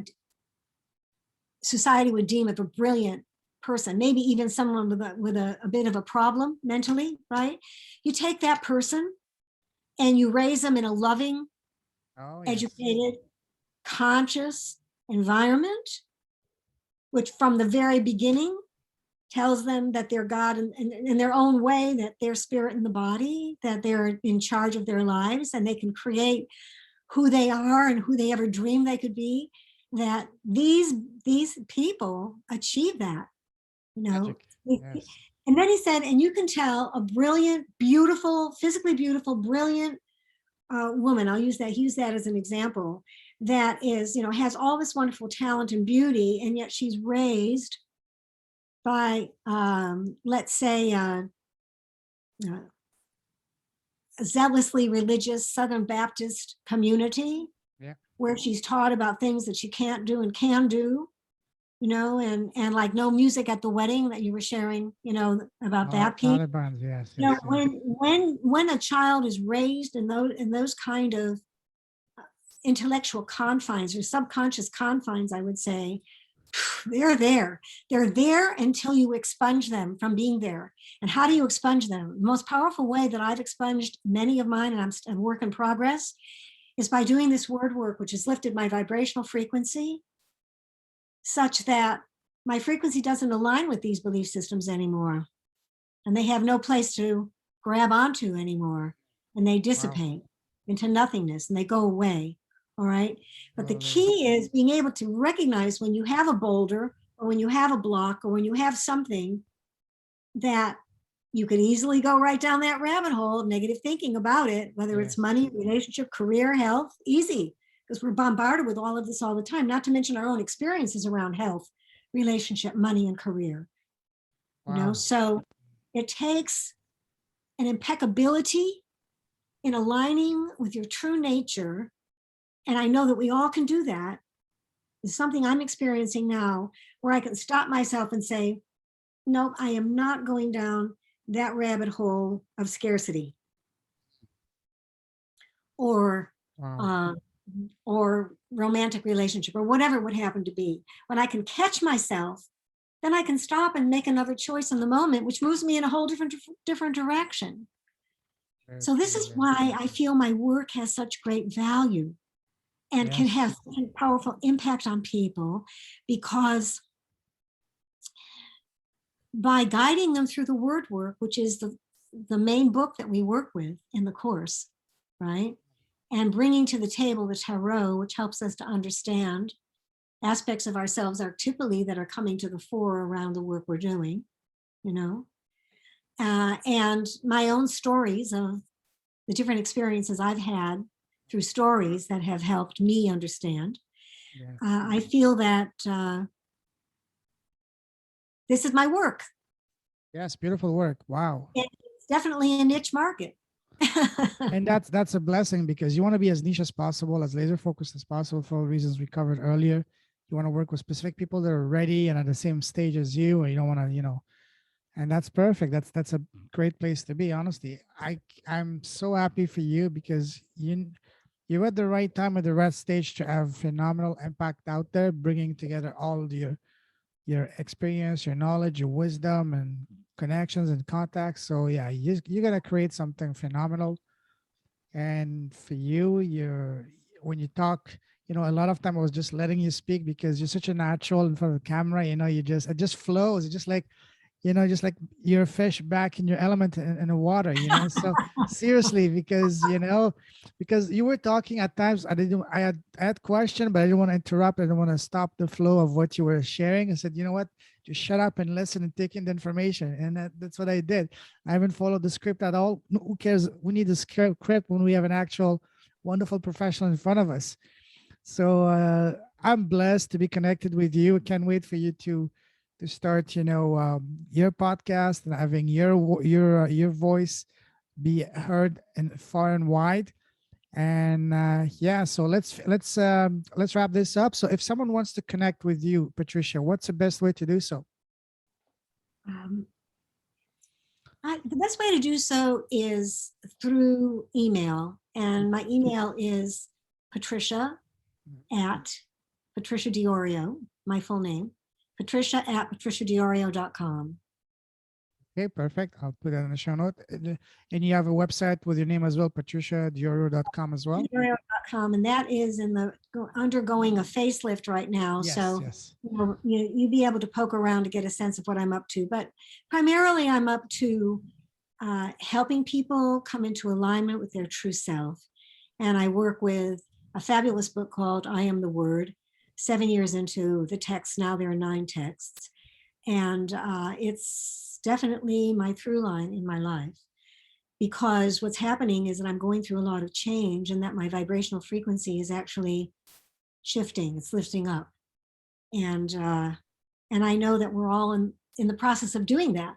society would deem of a brilliant person, maybe even someone with a bit of a problem mentally, right? You take that person and you raise them in a loving, educated, conscious environment, which from the very beginning tells them that they're God in their own way, that they're spirit in the body, that they're in charge of their lives, and they can create who they are and who they ever dreamed they could be, that these people achieve that, you know. Yes. And then he said, and you can tell a brilliant, beautiful, physically beautiful, brilliant woman, I'll use that as an example, that is, you know, has all this wonderful talent and beauty, and yet she's raised by, let's say, a zealously religious Southern Baptist community, where she's taught about things that she can't do and can do, you know, and like no music at the wedding that you were sharing, you know, about that piece. Yes, you know, when a child is raised in those kind of intellectual confines or subconscious confines, I would say, they're there until you expunge them from being there. And how do you expunge them? The most powerful way that I've expunged many of mine, and I'm a work in progress, is by doing this word work, which has lifted my vibrational frequency such that my frequency doesn't align with these belief systems anymore, and they have no place to grab onto anymore, and they dissipate into nothingness and they go away. All right. But the key is being able to recognize when you have a boulder or when you have a block or when you have something that you could easily go right down that rabbit hole of negative thinking about it, whether it's money, relationship, career, health, easy, because we're bombarded with all of this all the time, not to mention our own experiences around health, relationship, money, and career. You know, so it takes an impeccability in aligning with your true nature. And I know that we all can do that. It's something I'm experiencing now where I can stop myself and say, nope, I am not going down that rabbit hole of scarcity or romantic relationship or whatever it would happen to be. When I can catch myself, then I can stop and make another choice in the moment, which moves me in a whole different direction. Very So this true. is Yeah. why I feel my work has such great value and can have Yes. such a powerful impact on people, because by guiding them through the word work, which is the main book that we work with in the course, right? And bringing to the table the tarot, which helps us to understand aspects of ourselves archetypally that are coming to the fore around the work we're doing, you know, and my own stories of the different experiences I've had through stories that have helped me understand. Yeah. I feel that this is my work. Yes. Beautiful work. Wow. It's definitely a niche market. And that's a blessing because you want to be as niche as possible, as laser focused as possible for all the reasons we covered earlier. You want to work with specific people that are ready and at the same stage as you, and you don't want to, and that's perfect. That's a great place to be. Honestly, I'm so happy for you because you're at the right time at the right stage to have phenomenal impact out there, bringing together all of your experience, your knowledge, your wisdom, and connections and contacts. So yeah, you're gonna create something phenomenal. And for you, when you talk, a lot of time I was just letting you speak because you're such a natural in front of the camera. It just flows. It's just like you're a fish back in your element in the water. So seriously, because you were talking at times, I had question, but I didn't want to interrupt. I didn't want to stop the flow of what you were sharing. I said, you know what, just shut up and listen and take in the information. And that's what I did. I haven't followed the script at all. No, who cares? We need the script when we have an actual wonderful professional in front of us. So I'm blessed to be connected with you. Can't wait for you to start, your podcast and having your voice be heard and far and wide. And yeah, so let's wrap this up. So if someone wants to connect with you, Patricia, what's the best way to do so? um, the best way to do so is through email. And my email is Patricia at Patricia Diorio, my full name, Patricia at patriciadiorio.com. Okay, perfect. I'll put that in the show note. And you have a website with your name as well, patriciadiorio.com as well. Diorio.com, and that is undergoing a facelift right now. Yes, So yes. you'd be able to poke around to get a sense of what I'm up to. But primarily, I'm up to helping people come into alignment with their true self. And I work with a fabulous book called I Am the Word. 7 years into the text, now there are 9 texts. And it's definitely my through line in my life, because what's happening is that I'm going through a lot of change, and that my vibrational frequency is actually shifting, it's lifting up. And I know that we're all in the process of doing that.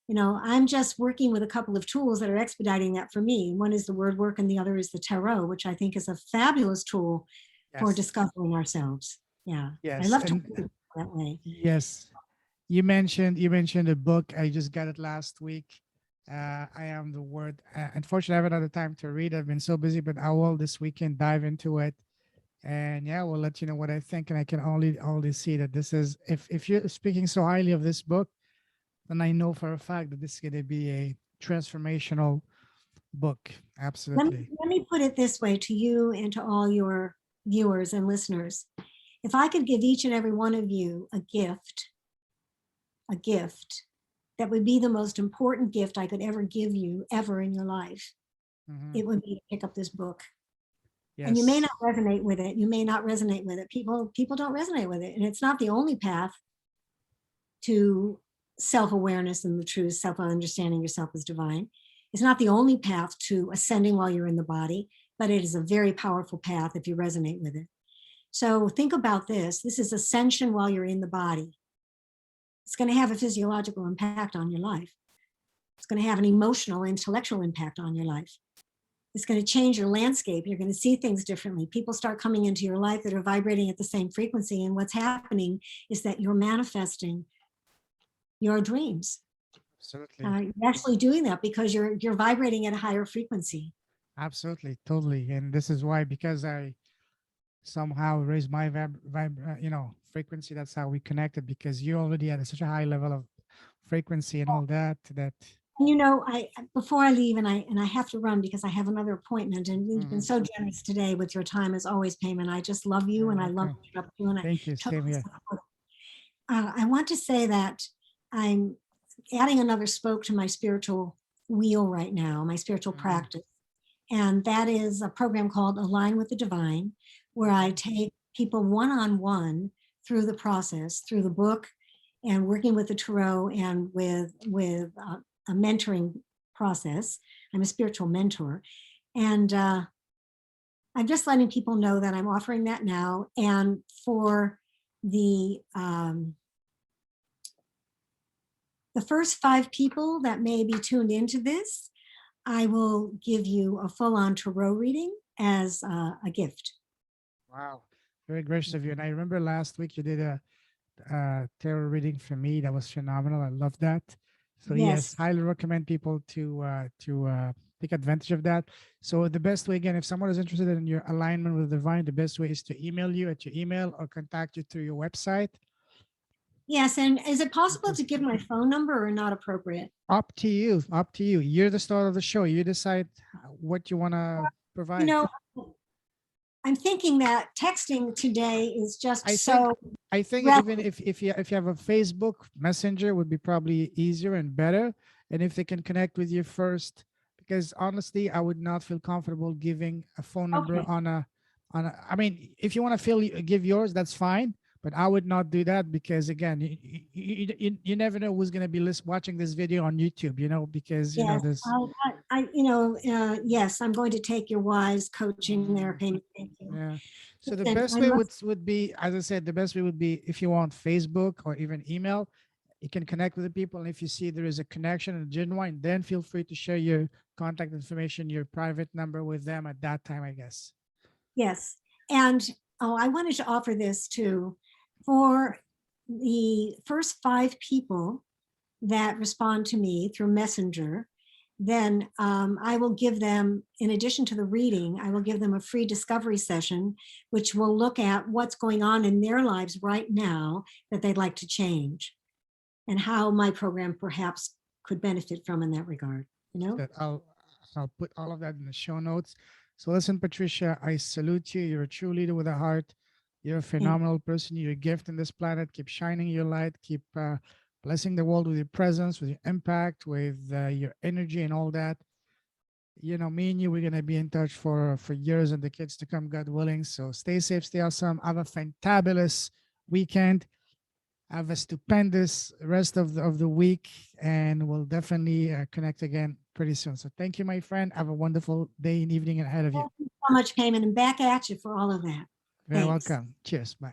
I'm just working with a couple of tools that are expediting that for me. One is the word work, and the other is the tarot, which I think is a fabulous tool for Yes. discovering ourselves. Yeah, I Yes. love to And work that way. yes, you mentioned a book. I just got it last week. I am the word. Unfortunately, I haven't had the time to read. I've been so busy, but I will this weekend dive into it. And yeah, we'll let you know what I think. And I can only see that this is, if you're speaking so highly of this book, then I know for a fact that this is going to be a transformational book. Let me, Absolutely. let me put it this way to you and to all your viewers and listeners. If I could give each and every one of you a gift that would be the most important gift I could ever give you ever in your life, Hmm. it would be to pick up this book. And you may Yes. not resonate with it. You may not resonate with it. People don't resonate with it. And it's not the only path to self-awareness and the truth, self-understanding yourself as divine. It's not the only path to ascending while you're in the body, but it is a very powerful path if you resonate with it. So think about this. This is ascension while you're in the body. It's going to have a physiological impact on your life. It's going to have an emotional, intellectual impact on your life. It's going to change your landscape. You're going to see things differently. People start coming into your life that are vibrating at the same frequency. And what's happening is that you're manifesting your dreams. Absolutely. You're actually doing that because you're vibrating at a higher frequency. Absolutely. Totally. And this is why, because I somehow raise my frequency. That's how we connected, because you already had such a high level of frequency and all that. before I leave, and I have to run because I have another appointment, and you've been Mhm. so generous today with your time as always, Payman. I just love you, You're and I love welcome. what you're up to, and I Thank you. Same totally here. support. I want to say that I'm adding another spoke to my spiritual wheel right now, my spiritual Mhm. practice. And that is a program called Align with the Divine, where I Mhm. take people one on one through the process, through the book, and working with the tarot and with a mentoring process. I'm a spiritual mentor, and I'm just letting people know that I'm offering that now. And for the um, the first 5 people that may be tuned into this, I will give you a full-on tarot reading as a gift. Wow. Very gracious of you. And I remember last week you did a tarot reading for me. That was phenomenal. I love that. So yes, Yes, highly recommend people to take advantage of that. So the best way, again, if someone is interested in your alignment with the divine, the best way is to email you at your email or contact you through your website. yes. And is it possible Okay. to give my phone number or not appropriate? Up to you. Up to you. You're the star of the show. You decide what you want to You provide. know, I'm thinking that texting today is just I think so I think even relevant. if you have a Facebook Messenger would be probably easier and better, and if they can connect with you first, because honestly, I would not feel comfortable giving a phone number Okay. on a. I mean, if you want to give yours, that's fine, but I would not do that because again, you never know who's gonna be watching this video on YouTube, because Yes. this. Yes, I'm going to take your wise coaching there, Mm. Payment. Thank you. Yeah. So the Listen, best I way must, would be, as I said, the best way would be if you want Facebook or even email, you can connect with the people. And if you see there is a connection and genuine, then feel free to share your contact information, your private number with them at that time, I guess. yes. And I wanted to offer this too. For the first 5 people that respond to me through Messenger, then I will give them, in addition to the reading, I will give them a free discovery session, which will look at what's going on in their lives right now that they'd like to change and how my program perhaps could benefit from in that regard. You know? That I'll put all of that in the show notes. So listen, Patricia, I salute you. You're a true leader with a heart. You're a Thank phenomenal person. You're a gift in this planet. Keep shining your light. Keep blessing the world with your presence, with your impact, with your energy, and all that. Me and you, we're gonna be in touch for years and decades to come, God willing. So stay safe, stay awesome. Have a fantabulous weekend. Have a stupendous rest of the week, and we'll definitely connect again pretty soon. So thank you, my friend. Have a wonderful day and evening ahead of you. you so much, Payment, and back at you for all of that. Very Thanks. welcome. Cheers. Bye.